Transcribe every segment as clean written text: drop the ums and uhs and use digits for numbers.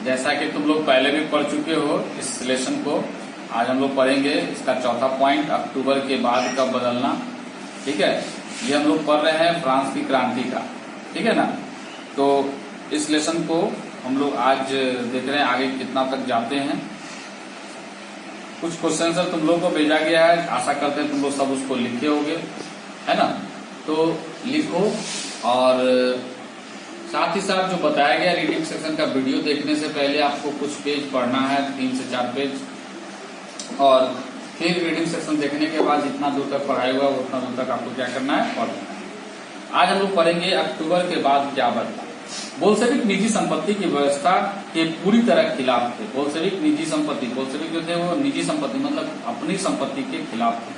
जैसा कि तुम लोग पहले भी पढ़ चुके हो इस लेसन को, आज हम लोग पढ़ेंगे इसका चौथा पॉइंट, अक्टूबर के बाद कब बदलना। ठीक है, ये हम लोग पढ़ रहे हैं फ्रांस की क्रांति का। ठीक है ना, तो इस लेसन को हम लोग आज देख रहे हैं आगे कितना तक जाते हैं। कुछ क्वेश्चन तुम लोग को भेजा गया है, आशा करते हैं तुम लोग सब उसको लिखे होगे, है ना। तो लिखो, और साथ ही साथ जो बताया गया रीडिंग सेक्शन का वीडियो देखने से पहले आपको कुछ पेज पढ़ना है, 3 से 4 पेज, और फिर रीडिंग सेक्शन देखने के बाद जितना दूर तक पढ़ाई हुआ उतना दूर तक आपको क्या करना है, पढ़ना है। आज हम लोग पढ़ेंगे अक्टूबर के बाद क्या बदला। बोल्शेविक निजी संपत्ति की व्यवस्था के पूरी तरह खिलाफ थे। बोल्शेविक निजी संपत्ति, बोल्शेविक जो थे वो निजी संपत्ति मतलब अपनी संपत्ति के खिलाफ थे।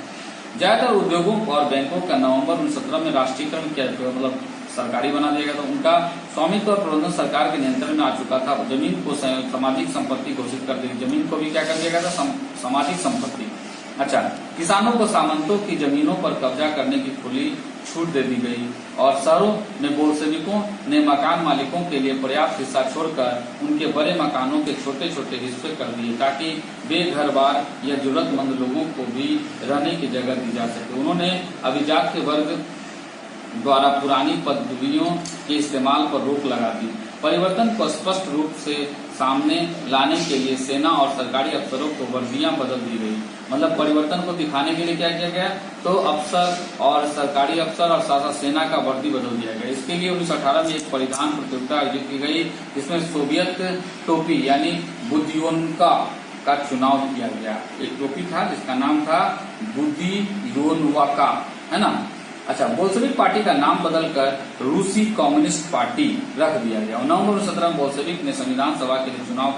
ज्यादातर उद्योगों और बैंकों का नवंबर 1917 में राष्ट्रीयकरण किया गया, मतलब सरकारी बना दिया गया। तो उनका स्वामित्व और प्रबंधन सरकार के नियंत्रण में आ चुका था। जमीन को सामाजिक संपत्ति घोषित कर दी, जमीन को भी क्या कर दिया गया था, सामाजिक संपत्ति। अच्छा, किसानों को सामंतों की जमीनों पर कब्जा करने की खुली छूट दे दी गई, और शहरों में बोल्शेविकों ने मकान मालिकों के लिए पर्याप्त हिस्सा छोड़कर उनके बड़े मकानों के छोटे छोटे हिस्से कर दिए, ताकि बेघरबार या जरूरतमंद लोगों को भी रहने की जगह दी जा सके। उन्होंने अभिजात के वर्ग द्वारा पुरानी पदवियों के इस्तेमाल पर रोक लगा दी। परिवर्तन को स्पष्ट रूप से सामने लाने के लिए सेना और सरकारी अफसरों को वर्दियां बदल दी गई। मतलब परिवर्तन को दिखाने के लिए क्या किया गया, तो अफसर और सरकारी अफसर और साथ सेना का वर्दी बदल दिया गया। इसके लिए 1918 में एक परिधान प्रतियोगिता आयोजित की गई, जिसमें सोवियत टोपी यानी बुदियोनका का चुनाव किया गया। एक टोपी था जिसका नाम था बुदियोनका, है ना। अच्छा, बोल्शेविक पार्टी का नाम बदलकर रूसी कम्युनिस्ट पार्टी रख दिया गया। नवंबर 1917 में बोल्शेविक ने संविधान सभा के लिए चुनाव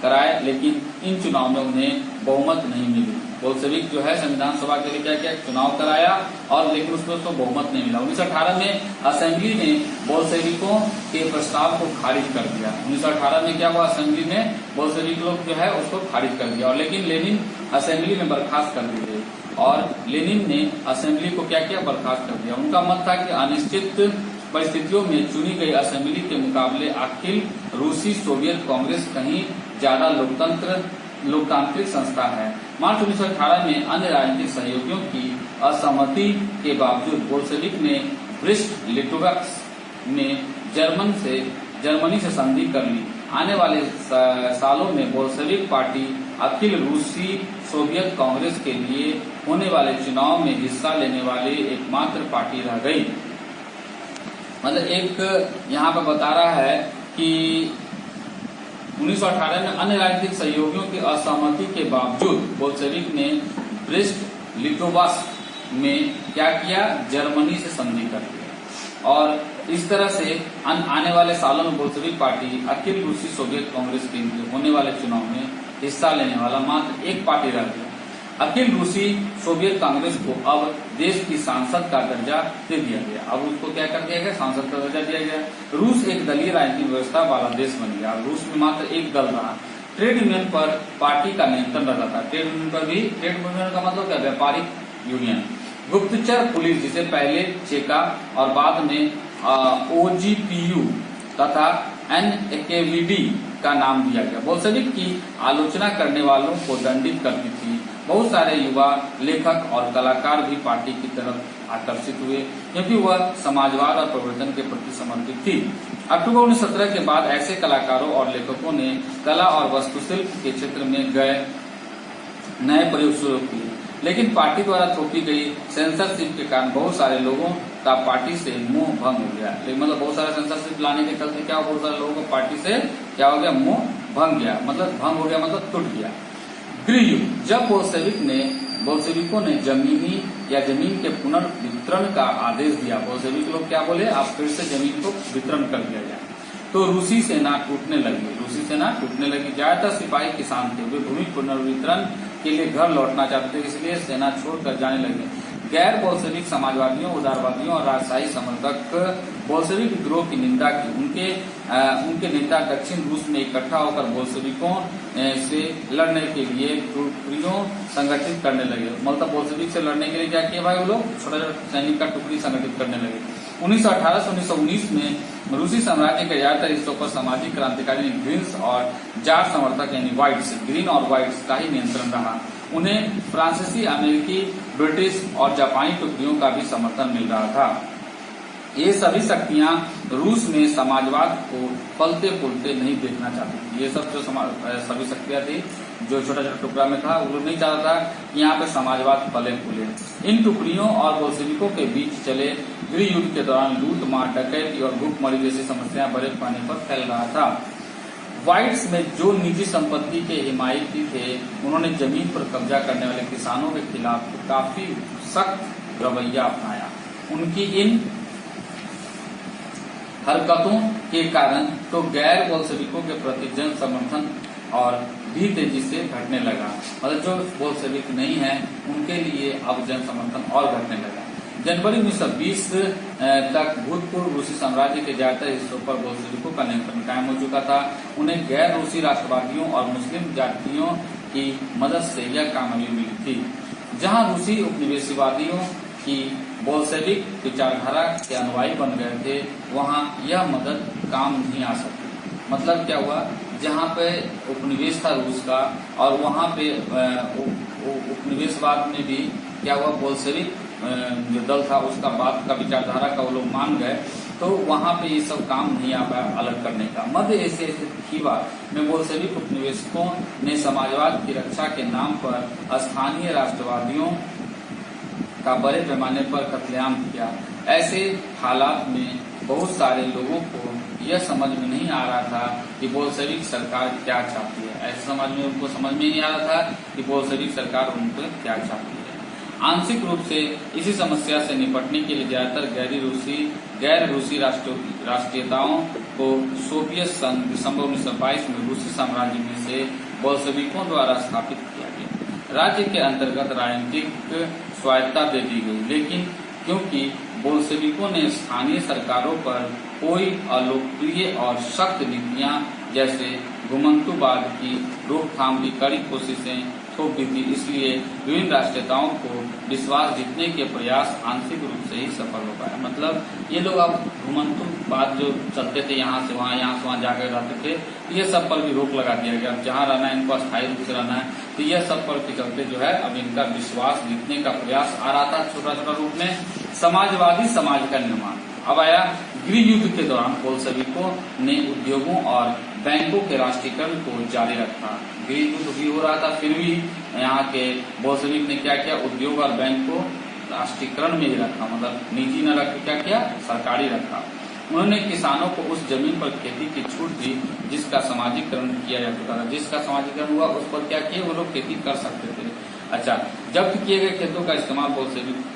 कराए, लेकिन इन चुनाव में उन्हें बहुमत नहीं मिली। बोल्शेविक जो है संविधान सभा के लिए क्या किया, चुनाव कराया, और लेकिन उसमें उसको बहुमत नहीं मिला। 1918 में असेंबली ने बोल्शेविकों के प्रस्ताव को खारिज कर दिया। 1918 में क्या हुआ, असेंबली ने बोल्शेविक लोग जो है उसको खारिज कर दिया, और लेकिन लेनिन असेंबली में बर्खास्त कर दी गई, और लेनिन ने असेंबली को क्या किया, बर्खास्त कर दिया। उनका मत था कि अनिश्चित परिस्थितियों में चुनी गई असेंबली के मुकाबले अखिल रूसी सोवियत कांग्रेस कहीं ज्यादा लोकतांत्रिक संस्था है। मार्च 1918 में अन्य राजनीतिक सहयोगियों की असहमति के बावजूद बोल्शेविक ने ब्रिस्ट लिटोवस्क में जर्मनी से संधि कर ली। आने वाले सालों में बोल्शेविक पार्टी अखिल रूसी सोवियत कांग्रेस के लिए होने वाले चुनाव में हिस्सा लेने वाली एकमात्र पार्टी रह गई। मतलब एक यहाँ पर बता रहा है कि 1918 में अन्य राजनीतिक सहयोगियों की असहमति के बावजूद बोल्शेविक ने ब्रिस्ट लिटोवस्क में क्या किया, जर्मनी से संधि कर दिया, और इस तरह से आने वाले सालों में बोल्शेविक पार्टी अखिल रूसी सोवियत कांग्रेस के लिए होने वाले चुनाव में हिस्सा लेने वाला मात्र एक पार्टी रह गया। अखिल रूसी सोवियत कांग्रेस को अब देश की सांसद का दर्जा दे दिया गया। अब उसको क्या कर दिया गया, सांसद का दर्जा दिया गया। रूस एक दलीय राजनीतिक व्यवस्था वाला देश बन गया। रूस में मात्र एक दल रहा। ट्रेड यूनियन पर पार्टी का नियंत्रण रहता था। ट्रेड यूनियन पर भी, ट्रेड यूनियन का मतलब क्या, व्यापारिक यूनियन। गुप्तचर पुलिस, जिसे पहले चेका और बाद में OGPU तथा NKVD का नाम दिया गया, बोल्शेविक की आलोचना करने वालों को दंडित करती थी। बहुत सारे युवा लेखक और कलाकार भी पार्टी की तरफ आकर्षित हुए, क्योंकि वह समाजवाद और परिवर्तन के प्रति समर्पित थी। अक्टूबर 1917 के बाद ऐसे कलाकारों और लेखकों ने कला और वास्तुशिल्प के क्षेत्र में गए नए प्रयोग शुरू किए, लेकिन पार्टी द्वारा थोपी गई सेंसरशिप के कारण बहुत सारे लोगों का पार्टी से मुंह भंग हो गया। मतलब बहुत सारा सेंसरशिप लाने के चलते क्या, बहुत सारे लोगों को पार्टी से क्या हो गया, मुंह भंग गया, मतलब भंग हो गया मतलब टूट गया। गृह युद्ध, जब बोल्शेविकों ने जमीन के पुनर्वितरण का आदेश दिया, बोल्शेविक लोग क्या बोले, आप फिर से जमीन को वितरण कर दिया जाए, तो रूसी सेना टूटने लगी। ज्यादातर सिपाही किसान थे, वे भूमि पुनर्वितरण के लिए घर लौटना चाहते थे, इसलिए सेना छोड़कर जाने लगे। गैर बोल्शेविक समाजवादियों, उदारवादियों और राजशाही समर्थक बोल्शेविक विद्रोह की निंदा की। उनके नेता दक्षिण रूस में इकट्ठा होकर बोल्शेविकों से लड़ने के लिए टुकड़ियों संगठित करने लगे। मतलब बोल्शेविक से लड़ने के लिए क्या किया भाई, वो लोग छोटा छोटा सैनिक का टुकड़ी संगठित करने लगे। 1918 से 1919 में रूसी साम्राज्य के ज्यादातर हिस्सों पर सामाजिक क्रांतिकारी ग्रीन्स और जार समर्थक यानी व्हाइट्स, ग्रीन और व्हाइट्स का ही नियंत्रण रहा। उन्हें फ्रांसीसी, अमेरिकी, ब्रिटिश और जापानी टुकड़ियों का भी समर्थन मिल रहा था। ये सभी शक्तियां रूस में समाजवाद को फलते फूलते नहीं देखना चाहती थी। ये सब जो सभी शक्तियां थी जो छोटा छोटा टुकड़ा में था, वो लोग नहीं चाहता था कि यहाँ पे समाजवाद फले फूले। इन टुकड़ियों और बोल्शेविकों के बीच चले गृह युद्ध के दौरान लूट मार, डकैती और भूखमरी जैसी समस्याएं बड़े पैमाने पर फैल रहा था। व्हाइट्स में जो निजी संपत्ति के हिमायती थे, उन्होंने जमीन पर कब्जा करने वाले किसानों के खिलाफ काफी सख्त रवैया अपनाया। उनकी इन हरकतों के कारण तो गैर बोल्शेविकों के प्रति जन समर्थन और भी तेजी से घटने लगा। मतलब जो बोल्शेविक नहीं है उनके लिए अब जन समर्थन और घटने लगा। जनवरी 1920 तक भूतपूर्व रूसी साम्राज्य के ज्यादातर हिस्सों पर बोल्शेविकों का नियंत्रण कायम हो चुका था। उन्हें गैर रूसी राष्ट्रवादियों और मुस्लिम जातियों की मदद से यह कामयाबी मिली थी। जहां रूसी उपनिवेशवादियों की बोल्शेविक विचारधारा के अनुयायी बन गए थे, वहां यह मदद काम नहीं आ सकती। मतलब क्या हुआ, जहां पे उपनिवेश था रूस का और वहां पे उपनिवेशवाद में भी क्या हुआ, बोल्शेविक जो दल था उसका बात का विचारधारा का वो लोग मान गए, तो वहां पे ये सब काम नहीं आ पाया अलग करने का। मध्य एशिया स्थित खीवा में बोल्शेविक उपनिवेशकों ने समाजवाद की रक्षा के नाम पर स्थानीय राष्ट्रवादियों का बड़े पैमाने पर कत्लेआम किया। ऐसे हालात में बहुत सारे लोगों को यह समझ में नहीं आ रहा था कि बोल्शेविक सरकार क्या चाहती है। ऐसे समाज में उनको समझ में नहीं आ रहा था कि बोल्शेविक सरकार उनको क्या चाहती है। आंशिक रूप से इसी समस्या से निपटने के लिए ज्यादातर गैर रूसी राष्ट्रीयताओं को सोवियत संघ दिसंबर 1922 में रूसी साम्राज्य में से बोल्शेविकों द्वारा स्थापित किया गया। राज्य के अंतर्गत राजनीतिक स्वायत्तता दे दी गई, लेकिन क्योंकि बोल्शेविकों ने स्थानीय सरकारों पर कोई अलोकप्रिय और सख्त नीतियां जैसे घुमंतुवाद की रोकथाम की कड़ी कोशिशें थोप दी थी, इसलिए विभिन्न राष्ट्रीयताओं को विश्वास जीतने के प्रयास आंशिक रूप से ही सफल हो पाया। मतलब ये लोग अब घुमंतुवाद जो चलते थे, यहाँ से वहाँ जाकर रहते थे, ये सब पर भी रोक लगा दिया गया। जहाँ रहना है इनको अस्थायी रूप से रहना है, तो यह सब पर के चलते जो है अब इनका विश्वास जीतने का प्रयास आ रहा था छोटा छोटा रूप में। समाजवादी समाज का निर्माण अब आया। गृह युद्ध के दौरान बोल्शेविकों ने उद्योगों और बैंकों के राष्ट्रीयकरण को जारी रखा। गृह युद्ध भी हो रहा था, फिर भी यहाँ के बोल्शेविक ने क्या किया, उद्योग और बैंक को राष्ट्रीयकरण में ही रखा। मतलब निजी न रख क्या किया, सरकारी रखा। उन्होंने किसानों को उस जमीन पर खेती की छूट दी जिसका समाजीकरण किया जा चुका था। जिसका समाजीकरण हुआ उस पर क्या किए, वो लोग खेती कर सकते थे। अच्छा, जब्त किए गए खेतों का इस्तेमाल बोल्शेविक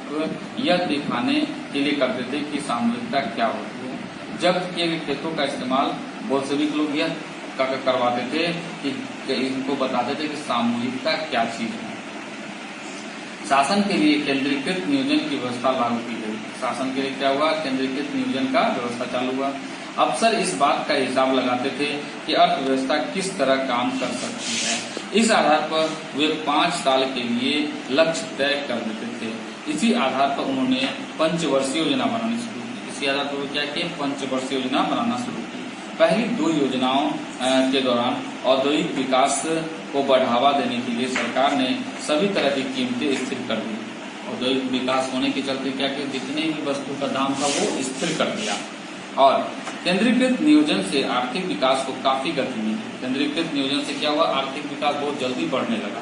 यह दिखाने के लिए करते थे कि सामूहिकता क्या होती है। जब्त किए गए खेतों का इस्तेमाल बोल्शेविक लोग यह करवाते थे कि इनको बताते थे कि सामूहिकता क्या चीज है। शासन के लिए केंद्रीकृत नियोजन की व्यवस्था लागू की गई। शासन के लिए क्या हुआ, केंद्रीकृत नियोजन का व्यवस्था चालू हुआ। अफसर इस बात का हिसाब लगाते थे कि अर्थव्यवस्था किस तरह काम कर सकती है। इस आधार पर वे 5 साल के लिए लक्ष्य तय कर देते थे। इसी आधार पर उन्होंने पंचवर्षीय योजना बनानी शुरू की। इसी आधार पर क्या किए, पंचवर्षीय योजना बनाना शुरू की। पहली 2 योजनाओं के दौरान औद्योगिक विकास को बढ़ावा देने के लिए सरकार ने सभी तरह की कीमतें स्थिर कर दी। औद्योगिक विकास होने के चलते क्या किया, जितने भी वस्तु का दाम था वो स्थिर कर दिया। और केंद्रीकृत नियोजन से आर्थिक विकास को काफी गति मिली। केंद्रीकृत नियोजन से क्या हुआ, आर्थिक विकास बहुत जल्दी बढ़ने लगा।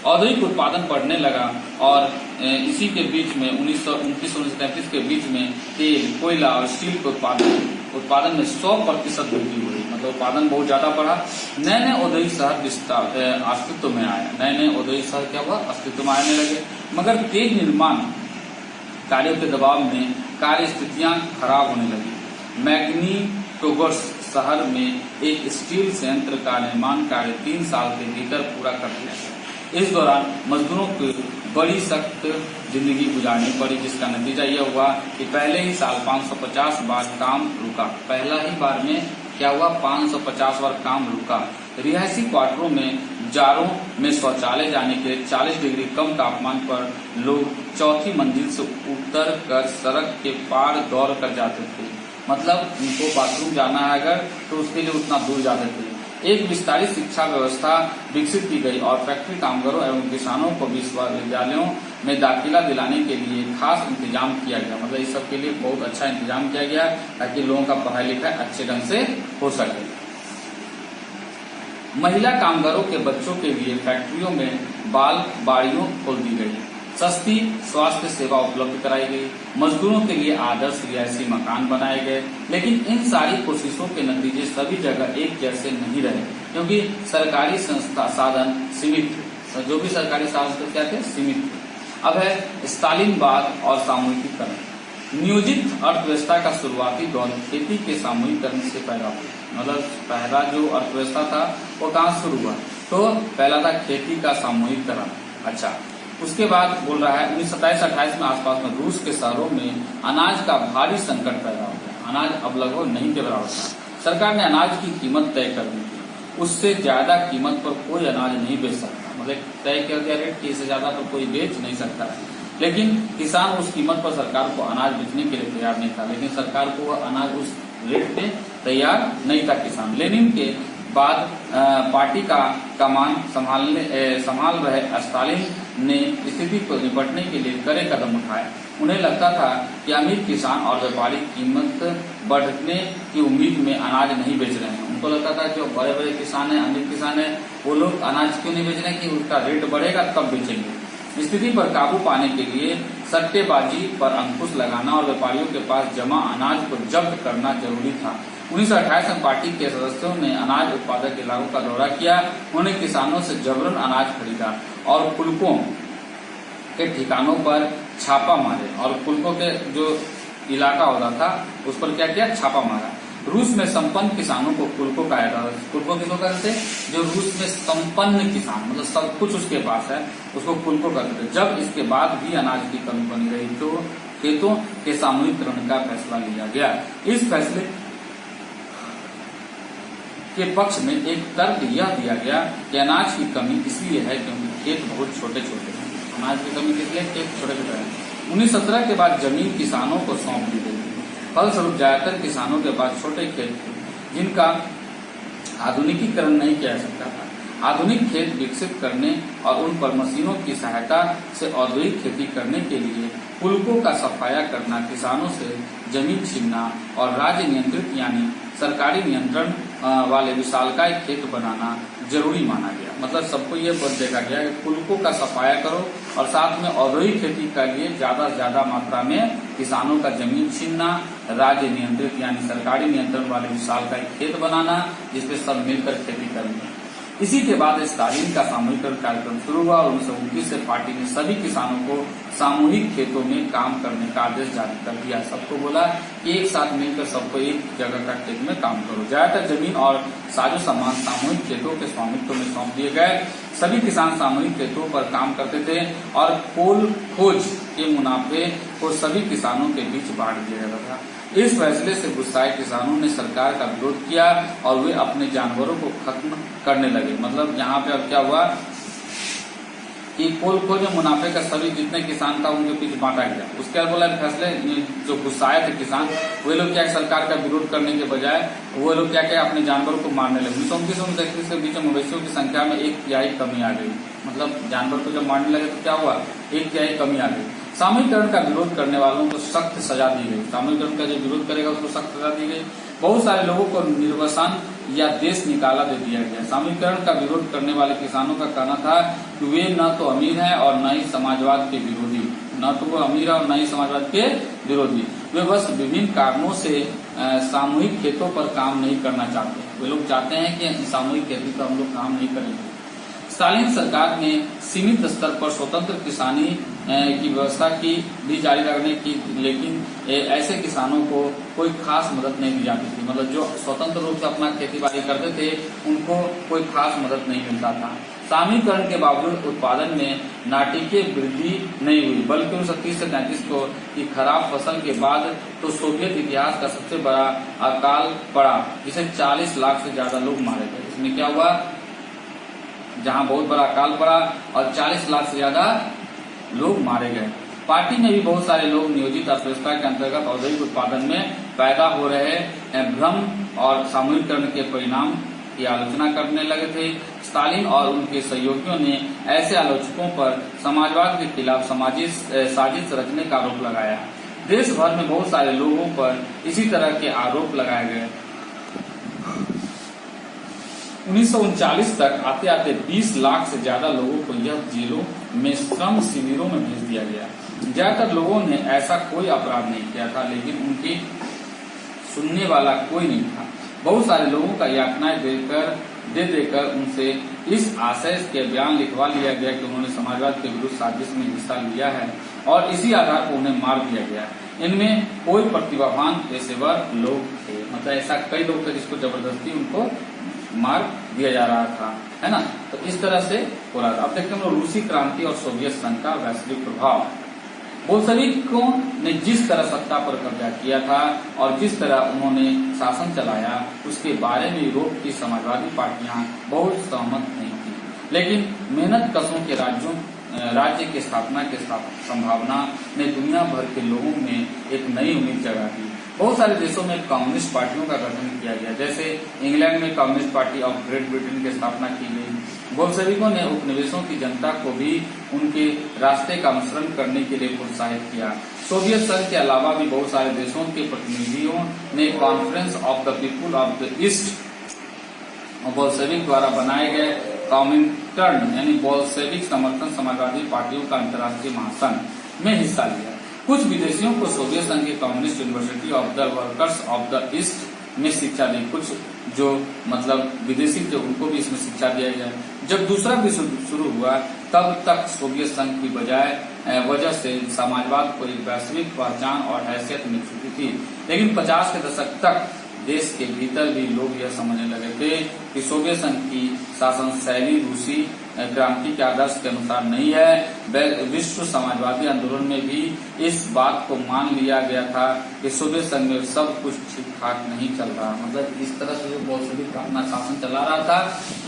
औद्योगिक उत्पादन बढ़ने लगा और इसी के बीच में 1929-1933 के बीच में तेल, कोयला और स्टील के उत्पादन में 100% वृद्धि हुई। मतलब उत्पादन बहुत ज्यादा बढ़ा। नए नए औद्योगिक शहर अस्तित्व में आए। नए औद्योगिक शहर क्या हुआ, अस्तित्व में आने लगे। मगर तेज निर्माण कार्यों के दबाव में कार्य स्थितियां खराब होने लगी। मैग्नीटोगोर्स्क शहर में एक स्टील संयंत्र का निर्माण कार्य 3 साल के भीतर पूरा कर लिया गया। इस दौरान मजदूरों की बड़ी सख्त जिंदगी गुजारनी पड़ी, जिसका नतीजा यह हुआ कि पहले ही साल 550 बार काम रुका। पहला ही बार में क्या हुआ, 550 बार काम रुका। रिहायशी क्वार्टरों में जाड़ों में शौचालय जाने के लिए 40 डिग्री कम तापमान पर लोग चौथी मंजिल से उतर कर सड़क के पार दौड़ कर जाते थे। मतलब उनको बाथरूम जाना है अगर तो उसके लिए उतना दूर जाते थे। एक विस्तारित शिक्षा व्यवस्था विकसित की गई और फैक्ट्री कामगारों एवं किसानों को विश्वविद्यालयों में दाखिला दिलाने के लिए खास इंतजाम किया गया। मतलब इस सब के लिए बहुत अच्छा इंतजाम किया गया ताकि लोगों का पढ़ाई लिखाई अच्छे ढंग से हो सके। महिला कामगारों के बच्चों के लिए फैक्ट्रियों में बाल बाड़ियों खोल दी गई। सस्ती स्वास्थ्य सेवा उपलब्ध कराई गई। मजदूरों के लिए आदर्श रिहायशी मकान बनाए गए। लेकिन इन सारी कोशिशों के नतीजे सभी जगह एक जैसे नहीं रहे, क्योंकि सरकारी संस्था साधन सीमित थे। जो भी सरकारी साधन क्या थे, सीमित थे। अब है स्टालिनवाद और सामूहिकीकरण। नियोजित अर्थव्यवस्था का शुरुआती दौर खेती के सामूहिकरण से पैदा हुआ। मतलब पहला जो अर्थव्यवस्था था वो कहाँ शुरू हुआ, तो पहला था खेती का सामूहिकरण। अच्छा, उसके बाद बोल रहा है 1927-28 में आसपास में रूस के शहरों में अनाज का भारी संकट पैदा हो गया। अनाज अब लगभग नहीं के बराबर था। सरकार ने अनाज की कीमत तय कर दी थी। उससे ज्यादा कीमत पर कोई अनाज नहीं बेच सकता। मतलब तय कर दिया रेट कि इससे ज्यादा तो कोई बेच नहीं सकता है। लेकिन किसान उस कीमत पर सरकार को अनाज बेचने के लिए तैयार नहीं था। लेकिन सरकार को वह अनाज उस रेट पे तैयार नहीं था किसान। लेनिन के बाद पार्टी का कमान संभाल रहे स्टालिन ने स्थिति को निपटने के लिए कड़े कदम उठाए। उन्हें लगता था कि अमीर किसान और व्यापारी कीमत बढ़ने की उम्मीद में अनाज नहीं बेच रहे हैं। उनको लगता था जो बड़े बड़े किसान हैं, अमीर किसान हैं, वो लोग अनाज क्यों नहीं बेच रहे हैं कि उसका रेट बढ़ेगा तब बेचेंगे। स्थिति पर काबू पाने के लिए सट्टेबाजी पर अंकुश लगाना और व्यापारियों के पास जमा अनाज को जब्त करना जरूरी था। 1928 में पार्टी के सदस्यों ने अनाज उत्पादक इलाकों का दौरा किया। उन्होंने किसानों से जबरन अनाज खरीदा और कुलकों के ठिकानों पर छापा मारे। और कुलकों के जो इलाका होता था उस पर क्या किया, छापा मारा। रूस में संपन्न किसानों को कुलकों कहा जाता था। कुलकों किसको कहते थे, जो रूस में संपन्न किसान, मतलब सब कुछ उसके पास है, उसको कुलकों कहते थे। जब इसके बाद भी अनाज की कमी बनी रही तो खेतों के सामूहिकरण का फैसला लिया गया। इस फैसले के पक्ष में एक तर्क यह दिया गया कि अनाज की कमी इसलिए है क्योंकि खेत बहुत छोटे छोटे हैं। अनाज की कमी किस लिए, खेत छोटे छोटे हैं। 1917 के बाद जमीन किसानों को सौंप दी गई। फलस्वरूप ज्यादातर किसानों के पास छोटे खेत थे जिनका आधुनिकीकरण नहीं किया जा सकता था। आधुनिक खेत विकसित करने और उन पर मशीनों की सहायता से औद्योगिक खेती करने के लिए कुलकों का सफाया करना, किसानों से जमीन छीनना और राज्य नियंत्रित यानी सरकारी नियंत्रण वाले विशालकाय खेत बनाना जरूरी माना गया। मतलब सबको ये देखा गया कि कुलकों का सफाया करो और साथ में औद्योगिक खेती के लिए ज्यादा से ज्यादा मात्रा में किसानों का जमीन छीनना, राज्य नियंत्रित यानी सरकारी नियंत्रण वाले विशालकाय खेत बनाना, जिसपे सब मिलकर खेती करनी। इसी के बाद स्टालिन का सामूहिकरण कार्यक्रम शुरू हुआ और 1929 से पार्टी ने सभी किसानों को सामूहिक खेतों में काम करने का आदेश जारी कर दिया। सबको बोला कि एक साथ मिलकर सबको एक जगह का खेत में काम करो। ज्यादातर जमीन और साजो सामान सामूहिक खेतों के स्वामित्व में सौंप दिए गए। सभी किसान सामूहिक खेतों पर काम करते थे और कोल खोज के मुनाफे को सभी किसानों के बीच बांट दिया जाता था। इस फैसले से गुस्साए किसानों ने सरकार का विरोध किया और वे अपने जानवरों को खत्म करने लगे। मतलब यहाँ पे अब क्या हुआ कि कोल खोज में मुनाफे का सभी जितने किसान था उनके पीछे बांटा गया। उसके बाद बोला फैसले जो गुस्साए थे किसान, वे लोग क्या सरकार का विरोध करने के बजाय वो लोग क्या किया, अपने जानवरों को मारने लगे। 1929 के बीच में मवेशियों की संख्या में 1/3 कमी आ गई। मतलब जानवर को जब मारने लगे तो क्या हुआ, 1/3 कमी आ गई। सामूहिकरण का विरोध करने वालों को सख्त सजा दी गई। सामूहिकरण का जो विरोध करेगा उसको सख्त सजा दी गई। बहुत सारे लोगों को निर्वसन या देश निकाला दे दिया गया। सामूहिकरण का विरोध करने वाले किसानों का कहना था कि वे न तो अमीर हैं और न ही समाजवाद के विरोधी, न तो वो अमीर है और न ही समाजवाद के विरोधी। वे बस विभिन्न कारणों से सामूहिक खेतों पर काम नहीं करना चाहते। वे लोग चाहते हैं कि सामूहिक खेती पर हम लोग काम नहीं करेंगे। स्टालिन सरकार ने सीमित स्तर पर स्वतंत्र किसानी की व्यवस्था की भी जारी रखने की, लेकिन ऐसे किसानों को कोई खास मदद नहीं दी जाती थी। मतलब जो स्वतंत्र रूप से अपना खेती बाड़ी करते थे उनको कोई खास मदद नहीं मिलता था। सामूहिकरण के बावजूद उत्पादन में नाटकीय वृद्धि नहीं हुई, बल्कि 1930 से 1933 को की खराब फसल के बाद तो सोवियत इतिहास का सबसे बड़ा अकाल पड़ा, जिसे 40 लाख से ज्यादा लोग मारे गए। इसमें क्या हुआ, जहां बहुत बड़ा अकाल पड़ा और 40 लाख से ज्यादा लोग मारे गए। पार्टी में भी बहुत सारे लोग नियोजित अर्थव्यवस्था के अंतर्गत औद्योगिक उत्पादन में पैदा हो रहे भ्रम और सामूहिकरण के परिणाम की आलोचना करने लगे थे। स्टालिन और उनके सहयोगियों ने ऐसे आलोचकों पर समाजवाद के खिलाफ साजिश रचने का आरोप लगाया। देश भर में बहुत सारे लोगों पर इसी तरह के आरोप लगाए गए। 1939 तक आते आते 20 लाख से ज्यादा लोगों को यह जेलों में श्रम शिविरों में भेज दिया गया। ज्यादातर लोगों ने ऐसा कोई अपराध नहीं किया था, लेकिन उनकी सुनने वाला कोई नहीं था। बहुत सारे लोगों का यातनाएं दे देकर उनसे इस आशय के बयान लिखवा लिया गया कि उन्होंने समाजवाद के विरुद्ध साजिश में हिस्सा लिया है और इसी आधार पर उन्हें मार दिया गया। इनमें कोई प्रतिभावान पेशेवर लोग थे, मतलब ऐसा कई लोग थे जिसको जबरदस्ती उनको मार दिया जा रहा था, है ना। तो इस तरह से हो रहा था। अब देखते हैं रूसी क्रांति और सोवियत संघ का वैश्विक प्रभाव। बोल्शेविकों ने जिस तरह सत्ता पर कब्जा किया था और जिस तरह उन्होंने शासन चलाया, उसके बारे में यूरोप की समाजवादी पार्टियां बहुत सहमत नहीं थी, लेकिन मेहनत कशों के राज्य की स्थापना की संभावना ने दुनिया भर के लोगों में एक नई उम्मीद जगा दी। बहुत सारे देशों में कम्युनिस्ट पार्टियों का गठन किया गया, जैसे इंग्लैंड में communist party of great Britain की स्थापना की गई। बोल्शेविकों ने उपनिवेशों की जनता को भी उनके रास्ते का अनुसरण करने के लिए प्रोत्साहित किया। सोवियत संघ के अलावा भी बहुत सारे देशों के प्रतिनिधियों ने conference of the people of the east Bolshevik द्वारा बनाए गए कॉमिंटर्न यानी बोल्शेविक समर्थन समाजवादी पार्टियों का अंतर्राष्ट्रीय महासंघ में हिस्सा लिया। कुछ विदेशियों को सोवियत संघ की communist university of the workers of the east में शिक्षा दी। कुछ जो मतलब विदेशी थे उनको भी इसमें शिक्षा दिया गया। जब दूसरा विश्व शुरू हुआ तब तक सोवियत संघ की वजह से समाजवाद को एक वैश्विक पहचान और हैसियत मिल चुकी थी, लेकिन 50 के दशक तक देश के भीतर भी लोग यह समझने लगे थे कि सोवियत संघ की शासन शैली रूसी क्रांति के आदर्श के अनुसार नहीं है। विश्व समाजवादी आंदोलन में भी इस बात को मान लिया गया था कि सोवियत संघ में सब कुछ ठीक ठाक नहीं चल रहा। मतलब इस तरह से जो बोल्शेविक अपना शासन चला रहा था,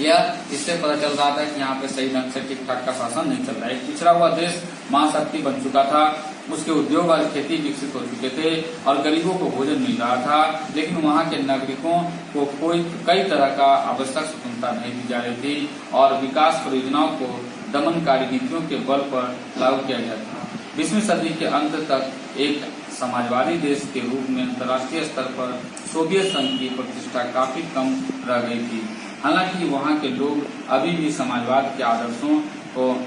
यह इससे पता चल रहा था कि यहाँ पे सही ढंग से ठीक ठाक का शासन नहीं चल रहा है। एक पिछड़ा हुआ देश महाशक्ति बन चुका था, उसके उद्योग और खेती विकसित हो चुके थे और गरीबों को भोजन मिल रहा था, लेकिन वहाँ के नागरिकों को कई तरह का आवश्यक स्वतंत्रता नहीं दी जा रही थी और विकास परियोजनाओं को दमनकारी नीतियों के बल पर लागू किया गया था। 20वीं सदी के अंत तक एक समाजवादी देश के रूप में अंतर्राष्ट्रीय स्तर पर सोवियत संघ की प्रतिष्ठा काफी कम रह गई थी। हालांकि वहाँ के लोग अभी भी समाजवाद के आदर्शों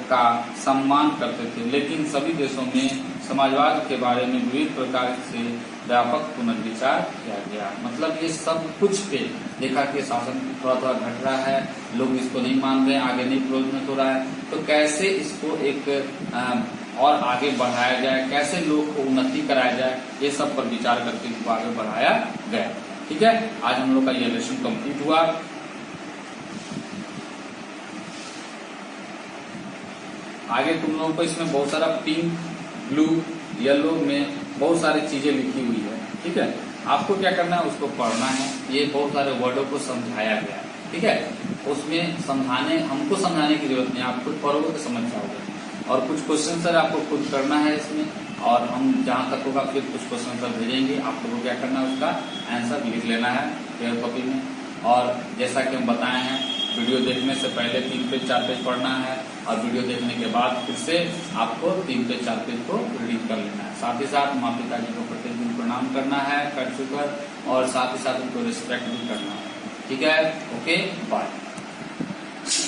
का सम्मान करते थे, लेकिन सभी देशों में समाजवाद के बारे में विविध प्रकार से व्यापक पुनर्विचार किया गया। मतलब ये सब कुछ पे देखा कि शासन थोड़ा थोड़ा घट रहा है, लोग इसको नहीं मान रहे, आगे नहीं प्रोत्साहित हो रहा है, तो कैसे इसको एक और आगे बढ़ाया जाए, कैसे लोग को उन्नति कराया जाए, ये सब पर विचार करके इसको आगे बढ़ाया गया। ठीक है, आज हम लोग का ये लेसन कंप्लीट हुआ। आगे तुम लोगों को इसमें बहुत सारा पिंक, ब्लू, येलो में बहुत सारी चीजें लिखी हुई है। ठीक है, आपको क्या करना है, उसको पढ़ना है। ये बहुत सारे वर्डों को समझाया गया है। ठीक है, उसमें हमको समझाने की जरूरत नहीं, आप खुद पढ़ोगे तो समझ जाओगे। और कुछ क्वेश्चन सर आपको खुद करना है इसमें, और हम जहाँ तक होगा फिर कुछ क्वेश्चन सर भेजेंगे, आप लोगों को क्या करना है, उसका आंसर लिख लेना है पेपर कॉपी में। और जैसा कि हम बताए हैं, वीडियो देखने से पहले 3 पेज 4 पेज पढ़ना है और वीडियो देखने के बाद फिर से आपको 3 पेज 4 पेज को रीडिंग कर लेना है। साथ ही साथ माता पिता जी को प्रतिदिन प्रणाम करना है कर चुकर, और साथ ही साथ उनको रिस्पेक्ट भी करना है। ठीक है, ओके, बाय।